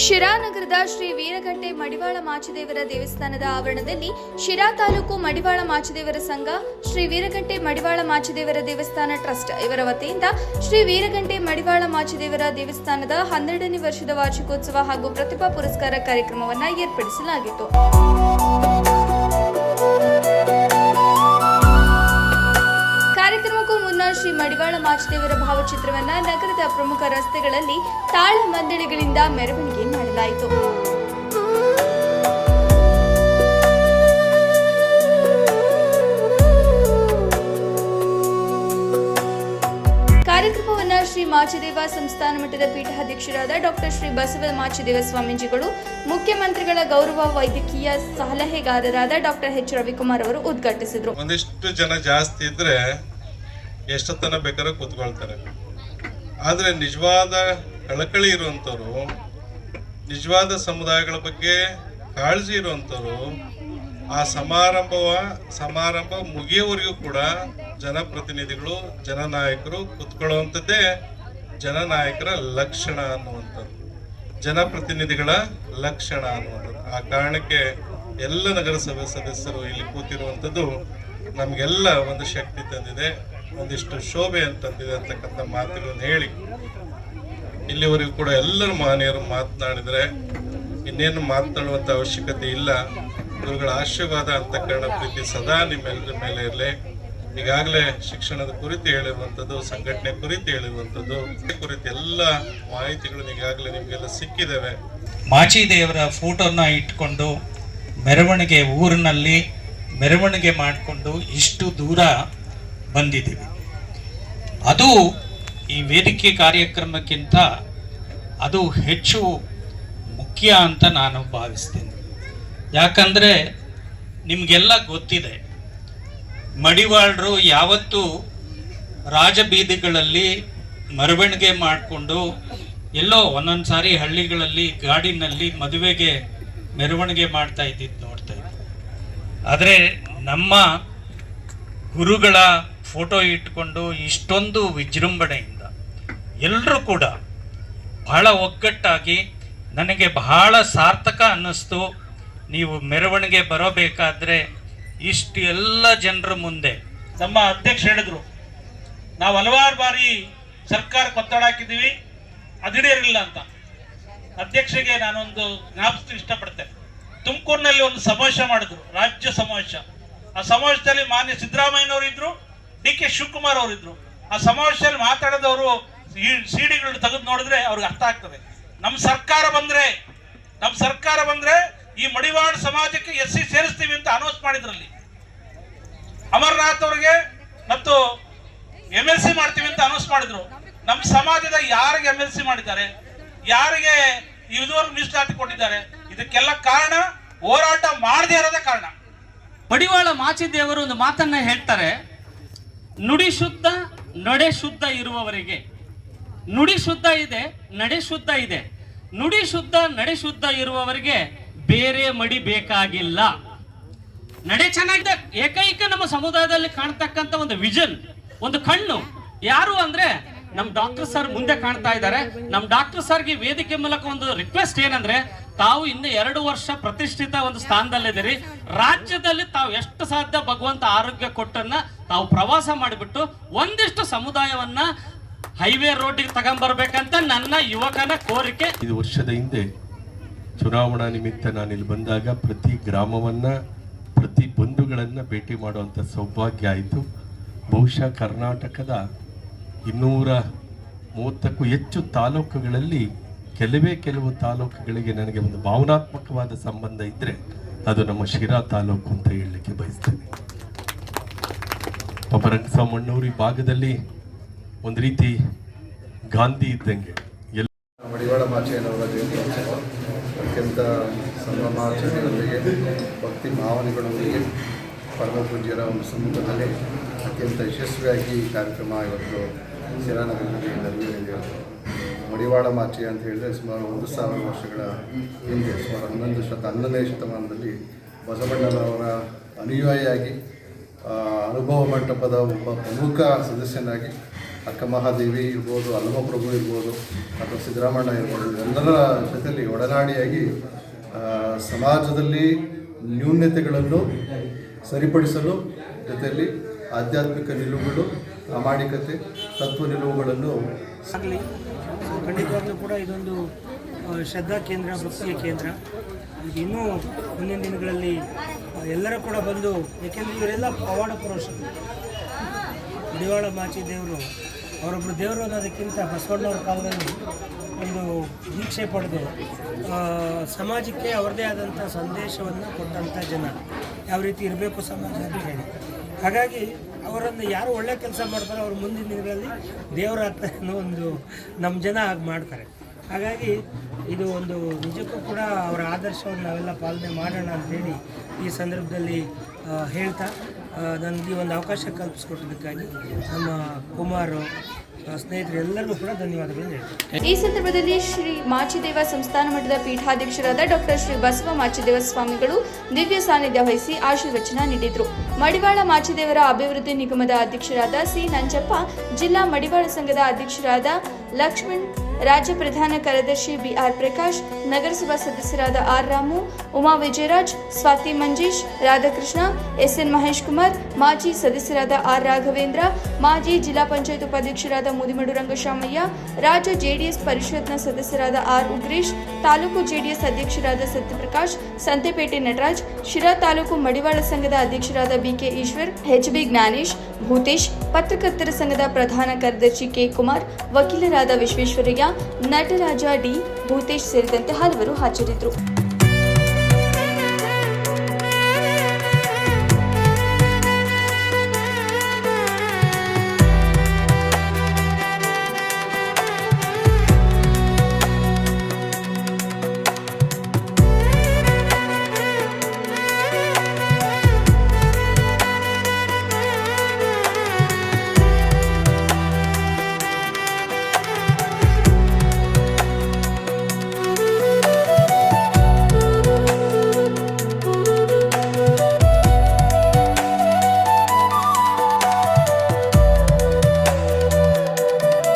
ಶಿರಾ ನಗರದ ಶ್ರೀ ವೀರಘಟ್ಟೆ ಮಡಿವಾಳ ಮಾಚಿದೇವರ ದೇವಸ್ಥಾನದ ಆವರಣದಲ್ಲಿ ಶಿರಾ ತಾಲೂಕು ಮಡಿವಾಳ ಮಾಚಿದೇವರ ಸಂಘ, ಶ್ರೀ ವೀರಘಟ್ಟೆ ಮಡಿವಾಳ ಮಾಚಿದೇವರ ದೇವಸ್ಥಾನ ಟ್ರಸ್ಟ್ ಇವರ ವತಿಯಿಂದ ಶ್ರೀ ವೀರಘಟ್ಟೆ ಮಡಿವಾಳ ಮಾಚಿದೇವರ ದೇವಸ್ಥಾನದ 12ನೇ ವರ್ಷದ ವಾರ್ಷಿಕೋತ್ಸವ ಹಾಗೂ ಪ್ರತಿಭಾ ಪುರಸ್ಕಾರ ಕಾರ್ಯಕ್ರಮವನ್ನು ಏರ್ಪಡಿಸಲಾಗಿತ್ತು. ಕಾರ್ಯಕ್ರಮಕ್ಕೂ ಮುನ್ನ ಶ್ರೀ ಮಡಿವಾಳ ಮಾಚಿದೇವರ ಭಾವಚಿತ್ರವನ್ನು ನಗರದ ಪ್ರಮುಖ ರಸ್ತೆಗಳಲ್ಲಿ ತಾಳ ಮಂದಳಿಗಳಿಂದ ಮೆರವಣಿಗೆ ಮಾಡಲಾಯಿತು. ಕಾರ್ಯಕ್ರಮವನ್ನು ಶ್ರೀ ಮಾಚಿದೇವ ಸಂಸ್ಥಾನ ಮಠದ ಪೀಠಾಧ್ಯಕ್ಷರಾದ ಡಾಕ್ಟರ್ ಶ್ರೀ ಬಸವ ಮಾಚಿದೇವ ಸ್ವಾಮೀಜಿಗಳು, ಮುಖ್ಯಮಂತ್ರಿಗಳ ಗೌರವ ವೈದ್ಯಕೀಯ ಸಲಹೆಗಾರರಾದ ಡಾಕ್ಟರ್ ಎಚ್ ರವಿಕುಮಾರ್ ಅವರು ಉದ್ಘಾಟಿಸಿದರು. ಒಂದಿಷ್ಟು ಜನ ಜಾಸ್ತಿ ಇದ್ರೆ ಎಷ್ಟೊತ್ತನ ಬೇಕಾದ್ರೆ ಕೂತ್ಕೊಳ್ತಾರೆ. ಆದರೆ ನಿಜವಾದ ಕಳಕಳಿ ಇರುವಂಥವ್ರು, ನಿಜವಾದ ಸಮುದಾಯಗಳ ಬಗ್ಗೆ ಕಾಳಜಿ ಇರುವಂಥವ್ರು ಆ ಸಮಾರಂಭ ಮುಗಿಯೋವರೆಗೂ ಕೂಡ ಜನಪ್ರತಿನಿಧಿಗಳು, ಜನನಾಯಕರು ಕೂತ್ಕೊಳ್ಳುವಂಥದ್ದೇ ಜನನಾಯಕರ ಲಕ್ಷಣ ಅನ್ನುವಂಥದ್ದು, ಜನಪ್ರತಿನಿಧಿಗಳ ಲಕ್ಷಣ ಅನ್ನುವಂಥದ್ದು. ಆ ಕಾರಣಕ್ಕೆ ಎಲ್ಲ ನಗರಸಭೆ ಸದಸ್ಯರು ಇಲ್ಲಿ ಕೂತಿರುವಂಥದ್ದು ನಮಗೆಲ್ಲ ಒಂದು ಶಕ್ತಿ ತಂದಿದೆ, ಒಂದಿಷ್ಟು ಶೋಭೆ ಅಂತಂದಿದೆ ಅಂತಕ್ಕಂಥ ಮಾತುಗಳನ್ನು ಹೇಳಿ ಇಲ್ಲಿವರೆಗೂ ಕೂಡ ಎಲ್ಲರೂ ಮಹನೀಯರು ಮಾತನಾಡಿದರೆ ಇನ್ನೇನು ಮಾತನಾಡುವಂಥ ಅವಶ್ಯಕತೆ ಇಲ್ಲ. ಗುರುಗಳ ಆಶೀರ್ವಾದ, ಅಂತಃಕರಣ ಪ್ರೀತಿ ಸದಾ ನಿಮ್ಮೆಲ್ಲರ ಮೇಲೆ ಇರಲಿ. ಈಗಾಗಲೇ ಶಿಕ್ಷಣದ ಕುರಿತು ಹೇಳಿರುವಂಥದ್ದು, ಸಂಘಟನೆ ಕುರಿತು ಹೇಳಿರುವಂಥದ್ದು ಕುರಿತು ಎಲ್ಲ ಮಾಹಿತಿಗಳು ಈಗಾಗಲೇ ನಿಮಗೆಲ್ಲ ಸಿಕ್ಕಿದ್ದಾವೆ. ಮಾಚಿದೇವರ ಫೋಟೋನ ಇಟ್ಕೊಂಡು ಮೆರವಣಿಗೆ, ಊರಿನಲ್ಲಿ ಮೆರವಣಿಗೆ ಮಾಡಿಕೊಂಡು ಇಷ್ಟು ದೂರ ಬಂದಿದ್ದೀವಿ. ಅದು ಈ ವೇದಿಕೆ ಕಾರ್ಯಕ್ರಮಕ್ಕಿಂತ ಅದು ಹೆಚ್ಚು ಮುಖ್ಯ ಅಂತ ನಾನು ಭಾವಿಸ್ತೇನೆ. ಯಾಕಂದರೆ ನಿಮಗೆಲ್ಲ ಗೊತ್ತಿದೆ, ಮಡಿವಾಳರು ಯಾವತ್ತೂ ರಾಜಬೀದಿಗಳಲ್ಲಿ ಮೆರವಣಿಗೆ ಮಾಡಿಕೊಂಡು ಎಲ್ಲೋ ಒಂದೊಂದು ಸಾರಿ ಹಳ್ಳಿಗಳಲ್ಲಿ ಗಾಡಿನಲ್ಲಿ ಮದುವೆಗೆ ಮೆರವಣಿಗೆ ಮಾಡ್ತಾ ಇದ್ದಿದ್ದು ನೋಡ್ತಾ ಇದ್ದೆ. ಆದರೆ ನಮ್ಮ ಗುರುಗಳ ಫೋಟೋ ಇಟ್ಕೊಂಡು ಇಷ್ಟೊಂದು ವಿಜೃಂಭಣೆಯಿಂದ ಎಲ್ಲರೂ ಕೂಡ ಬಹಳ ಒಗ್ಗಟ್ಟಾಗಿ, ನನಗೆ ಬಹಳ ಸಾರ್ಥಕ ಅನ್ನಿಸ್ತು. ನೀವು ಮೆರವಣಿಗೆ ಬರೋಬೇಕಾದ್ರೆ ಇಷ್ಟು ಎಲ್ಲ ಜನರ ಮುಂದೆ ನಮ್ಮ ಅಧ್ಯಕ್ಷ ಹೇಳಿದ್ರು, ನಾವು ಹಲವಾರು ಬಾರಿ ಸರ್ಕಾರಕ್ಕೆ ಒತ್ತಡ ಹಾಕಿದ್ದೀವಿ, ಅದಿಡಿರಲಿಲ್ಲ ಅಂತ. ಅಧ್ಯಕ್ಷರಿಗೆ ನಾನೊಂದು ಜ್ಞಾಪಿಸಲು ಇಷ್ಟಪಡ್ತೇನೆ. ತುಮಕೂರಿನಲ್ಲಿ ಒಂದು ಸಮಾವೇಶ ಮಾಡಿದ್ರು, ರಾಜ್ಯ ಸಮಾವೇಶ. ಆ ಸಮಾವೇಶದಲ್ಲಿ ಮಾನ್ಯ ಸಿದ್ದರಾಮಯ್ಯನವರು ಇದ್ರು, DK ಶಿವಕುಮಾರ್ ಅವರು ಇದ್ರು. ಆ ಸಮಾವೇಶದಲ್ಲಿ ಮಾತಾಡಿದವರು ಸಿಡಿಗಳು ತೆಗೆದು ನೋಡಿದ್ರೆ ಅವ್ರಿಗೆ ಅರ್ಥ ಆಗ್ತದೆ. ನಮ್ಮ ಸರ್ಕಾರ ಬಂದ್ರೆ ಈ ಮಡಿವಾಳ ಸಮಾಜಕ್ಕೆ SC ಸೇರಿಸ್ತೀವಿ ಅಂತ ಅನೌನ್ಸ್ ಮಾಡಿದ್ರಲ್ಲಿ. ಅಮರನಾಥ್ ಅವರಿಗೆ ಮತ್ತು MLC ಮಾಡ್ತೀವಿ ಅಂತ ಅನೌನ್ಸ್ ಮಾಡಿದ್ರು. ನಮ್ಮ ಸಮಾಜದ ಯಾರಿಗೆ MLC ಮಾಡಿದ್ದಾರೆ, ಯಾರಿಗೆ ಇದುವರೆಗೂ ಮೀಸಲಾತಿ ಕೊಟ್ಟಿದ್ದಾರೆ, ಇದಕ್ಕೆಲ್ಲ ಕಾರಣ ಹೋರಾಟ ಮಾಡದೇ ಇರೋದೇ ಕಾರಣ. ಮಡಿವಾಳ ಮಾಚಿದೇವರು ಒಂದು ಮಾತನ್ನ ಹೇಳ್ತಾರೆ, ನುಡಿ ಶುದ್ಧ ನಡೆ ಶುದ್ಧ ಇರುವವರಿಗೆ. ನುಡಿ ಶುದ್ಧ ಇದೆ, ನಡೆ ಶುದ್ಧ ಇದೆ. ನುಡಿ ಶುದ್ಧ ನಡೆ ಶುದ್ಧ ಇರುವವರಿಗೆ ಬೇರೆ ಮಡಿ ಬೇಕಾಗಿಲ್ಲ. ನಡೆ ಚೆನ್ನಾಗಿದೆ. ಏಕೈಕ ನಮ್ಮ ಸಮುದಾಯದಲ್ಲಿ ಕಾಣ್ತಕ್ಕಂಥ ಒಂದು ವಿಷನ್, ಒಂದು ಕಣ್ಣು ಯಾರು ಅಂದ್ರೆ ನಮ್ಮ ಡಾಕ್ಟರ್ ಸರ್ ಮುಂದೆ ಕಾಣ್ತಾ ಇದ್ದಾರೆ. ನಮ್ಮ ಡಾಕ್ಟರ್ ಸರ್ಗೆ ವೇದಿಕೆ ಮೂಲಕ ಒಂದು ರಿಕ್ವೆಸ್ಟ್ ಏನಂದ್ರೆ, ತಾವು ಇನ್ನು 2 ವರ್ಷ ಪ್ರತಿಷ್ಠಿತ ಒಂದು ಸ್ಥಾನದಲ್ಲಿದ್ದೀರಿ. ರಾಜ್ಯದಲ್ಲಿ ತಾವು ಎಷ್ಟು ಸಾಧ್ಯ ಭಗವಂತ ಆರೋಗ್ಯ ಕೊಟ್ಟನ್ನ ತಾವು ಪ್ರವಾಸ ಮಾಡಿಬಿಟ್ಟು ಒಂದಿಷ್ಟು ಸಮುದಾಯವನ್ನ ಹೈವೇ ರೋಡಿಗೆ ತಗೊಂಡ್ಬರ್ಬೇಕಂತ ನನ್ನ ಯುವಕನ ಕೋರಿಕೆ. 5 ವರ್ಷದ ಹಿಂದೆ ಚುನಾವಣಾ ನಿಮಿತ್ತ ನಾನು ಇಲ್ಲಿ ಬಂದಾಗ ಪ್ರತಿ ಗ್ರಾಮವನ್ನ, ಪ್ರತಿ ಬಂಧುಗಳನ್ನ ಭೇಟಿ ಮಾಡುವಂಥ ಸೌಭಾಗ್ಯ ಆಯಿತು. ಬಹುಶಃ ಕರ್ನಾಟಕದ 230ಕ್ಕೂ ಹೆಚ್ಚು ತಾಲೂಕುಗಳಲ್ಲಿ ಕೆಲವು ತಾಲೂಕುಗಳಿಗೆ ನನಗೆ ಒಂದು ಭಾವನಾತ್ಮಕವಾದ ಸಂಬಂಧ ಇದ್ದರೆ ಅದು ನಮ್ಮ ಶಿರಾ ತಾಲೂಕು ಅಂತ ಹೇಳಲಿಕ್ಕೆ ಬಯಸ್ತೇನೆ. ಪಾಪ ರಂಗಸ್ವಾಮಣ್ಣವರು ಈ ಭಾಗದಲ್ಲಿ ಒಂದು ರೀತಿ ಗಾಂಧಿ ಇದ್ದಂಗೆ. ಮಡಿವಾಳ ಮಾಚಯ್ಯನವರ ಜಯಂತಿ ಅತ್ಯಂತ ಸಂಭ್ರಮಾಚರಣೆಯೊಂದಿಗೆ, ಭಕ್ತಿ ಭಾವನೆಗಳೊಂದಿಗೆ, ಪರಮ ಪೂಜ್ಯರ ಒಂದು ಸಮ್ಮುಖದಲ್ಲಿ ಅತ್ಯಂತ ಯಶಸ್ವಿಯಾಗಿ ಈ ಕಾರ್ಯಕ್ರಮ ಇವತ್ತು ಶಿರಾನಗರದಲ್ಲಿ ನೆರವೇರಿದೆ. ಮಡಿವಾಳ ಮಾಚಯ್ಯ ಅಂತ ಹೇಳಿದರೆ ಸುಮಾರು 1000 ವರ್ಷಗಳ ಹಿಂದೆ, ಸುಮಾರು 11ನೇ ಶತಮಾನದಲ್ಲಿ ಬಸವಣ್ಣನವರ ಅನುಯಾಯಿಯಾಗಿ, ಅನುಭವ ಮಂಟಪದ ಒಬ್ಬ ಪ್ರಮುಖ ಸದಸ್ಯನಾಗಿ ಅಕ್ಕ ಮಹಾದೇವಿ ಇರ್ಬೋದು, ಅಲ್ಲಮಪ್ರಭು ಇರ್ಬೋದು, ಅಥವಾ ಸಿದ್ದರಾಮಣ್ಣ ಇರ್ಬೋದು, ಎಲ್ಲರ ಜೊತೆಯಲ್ಲಿ ಒಡನಾಡಿಯಾಗಿ ಸಮಾಜದಲ್ಲಿ ನ್ಯೂನತೆಗಳನ್ನು ಸರಿಪಡಿಸಲು ಜೊತೆಯಲ್ಲಿ ಆಧ್ಯಾತ್ಮಿಕ ನಿಲುವುಗಳು, ಪ್ರಾಮಾಣಿಕತೆ, ತತ್ವ ನಿಲುವುಗಳನ್ನು ಆಗಲಿ. ಖಂಡಿತವಾಗ್ಲೂ ಕೂಡ ಇದೊಂದು ಶ್ರದ್ಧಾ ಕೇಂದ್ರ, ಭಕ್ತಿಯ ಕೇಂದ್ರ. ಇದು ಇನ್ನೂ ಮುಂದಿನ ದಿನಗಳಲ್ಲಿ ಎಲ್ಲರೂ ಕೂಡ ಬಂದು, ಏಕೆಂದರೆ ಇವರೆಲ್ಲ ಪವಾಡ ಪುರುಷರು. ಮಡಿವಾಳ ಮಾಚಿ ದೇವರು ಅವರೊಬ್ಬರು ದೇವರು ಅನ್ನೋದಕ್ಕಿಂತ ಬಸವಣ್ಣವ್ರ ಕಾಲದಲ್ಲಿ ಒಂದು ದೀಕ್ಷೆ ಪಡೆದು ಸಮಾಜಕ್ಕೆ ಅವ್ರದ್ದೇ ಆದಂಥ ಸಂದೇಶವನ್ನು ಕೊಟ್ಟಂಥ ಜನ, ಯಾವ ರೀತಿ ಇರಬೇಕು ಸಮಾಜ ಅಂತ ಹೇಳಿ. ಹಾಗಾಗಿ ಅವರನ್ನು ಯಾರು ಒಳ್ಳೆ ಕೆಲಸ ಮಾಡ್ತಾರೋ ಅವ್ರು ಮುಂದಿನ ದಿನಗಳಲ್ಲಿ ದೇವರಾಗ್ತಾರೆ ಅನ್ನೋ ಒಂದು ನಮ್ಮ ಜನ ಹಾಗೆ ಮಾಡ್ತಾರೆ. ಹಾಗಾಗಿ ಇದು ಒಂದು ನಿಜಕ್ಕೂ ಕೂಡ ಅವರ ಆದರ್ಶವನ್ನು ನಾವೆಲ್ಲ ಪಾಲನೆ ಮಾಡೋಣ ಅಂಥೇಳಿ ಈ ಸಂದರ್ಭದಲ್ಲಿ ಹೇಳ್ತಾ ನನಗೆ ಒಂದು ಅವಕಾಶ ಕಲ್ಪಿಸ್ಕೊಟ್ಟಿದ್ದಕ್ಕಾಗಿ ನಮ್ಮ ಕುಮಾರು ಸ್ನೇಹಿತರು ಎಲ್ಲರಿಗೂ ಕೂಡ ಧನ್ಯವಾದಗಳನ್ನು ಹೇಳ್ತೀನಿ. ಈ ಸಂದರ್ಭದಲ್ಲಿ ಶ್ರೀ ಮಾಚಿದೇವ ಸಂಸ್ಥಾನ ಮಠದ ಪೀಠಾಧ್ಯಕ್ಷರಾದ ಡಾಕ್ಟರ್ ಶ್ರೀ ಬಸವ ಮಾಚಿದೇವ ಸ್ವಾಮಿಗಳು ದಿವ್ಯ ಸಾನ್ನಿಧ್ಯ ವಹಿಸಿ ಆಶೀರ್ವಚನ ನೀಡಿದರು. ಮಡಿವಾಳ ಮಾಚಿದೇವರ ಅಭಿವೃದ್ಧಿ ನಿಗಮದ ಅಧ್ಯಕ್ಷರಾದ ಸಿ ನಂಜಪ್ಪ, ಜಿಲ್ಲಾ ಮಡಿವಾಳ ಸಂಘದ ಅಧ್ಯಕ್ಷರಾದ ಲಕ್ಷ್ಮಣ್, ರಾಜ್ಯ ಪ್ರಧಾನ ಕಾರ್ಯದರ್ಶಿ ಬಿಆರ್ ಪ್ರಕಾಶ್, ನಗರಸಭಾ ಸದಸ್ಯರಾದ ಆರ್ ರಾಮು, ಉಮಾ ವಿಜಯರಾಜ್, ಸ್ವಾತಿ ಮಂಜೇಶ್, ರಾಧಾಕೃಷ್ಣ, ಎಸ್ಎನ್ ಮಹೇಶ್ ಕುಮಾರ್, ಮಾಜಿ ಸದಸ್ಯರಾದ ಆರ್ ರಾಘವೇಂದ್ರ, ಮಾಜಿ ಜಿಲ್ಲಾ ಪಂಚಾಯತ್ ಉಪಾಧ್ಯಕ್ಷರಾದ ಮುದಿಮಡು ರಂಗಶಾಮಯ್ಯ, ರಾಜ್ಯ ಜೆಡಿಎಸ್ ಪರಿಷತ್ನ ಸದಸ್ಯರಾದ ಆರ್ ಉಗ್ರೇಶ್, ತಾಲೂಕು ಜೆಡಿಎಸ್ ಅಧ್ಯಕ್ಷರಾದ ಸತ್ಯಪ್ರಕಾಶ್, ಸಂತೆಪೇಟೆ ನಟರಾಜ್, ಶಿರಾ ತಾಲೂಕು ಮಡಿವಾಳ ಸಂಘದ ಅಧ್ಯಕ್ಷರಾದ ಬಿಕೆ ಈಶ್ವರ್, ಎಚ್ಬಿ ಜ್ಞಾನೇಶ್, ಭೂತೇಶ್, ಪತ್ರಕರ್ತರ ಸಂಘದ ಪ್ರಧಾನ ಕಾರ್ಯದರ್ಶಿ ಕೆ ಕುಮಾರ್, ವಕೀಲರಾದ ವಿಶ್ವೇಶ್ವರಯ್ಯ, ನಟರಾಜ ಡಿ, ಭೂತೇಶ್ ಸೇರಿದಂತೆ ಹಲವರು ಹಾಜರಿದ್ದರು.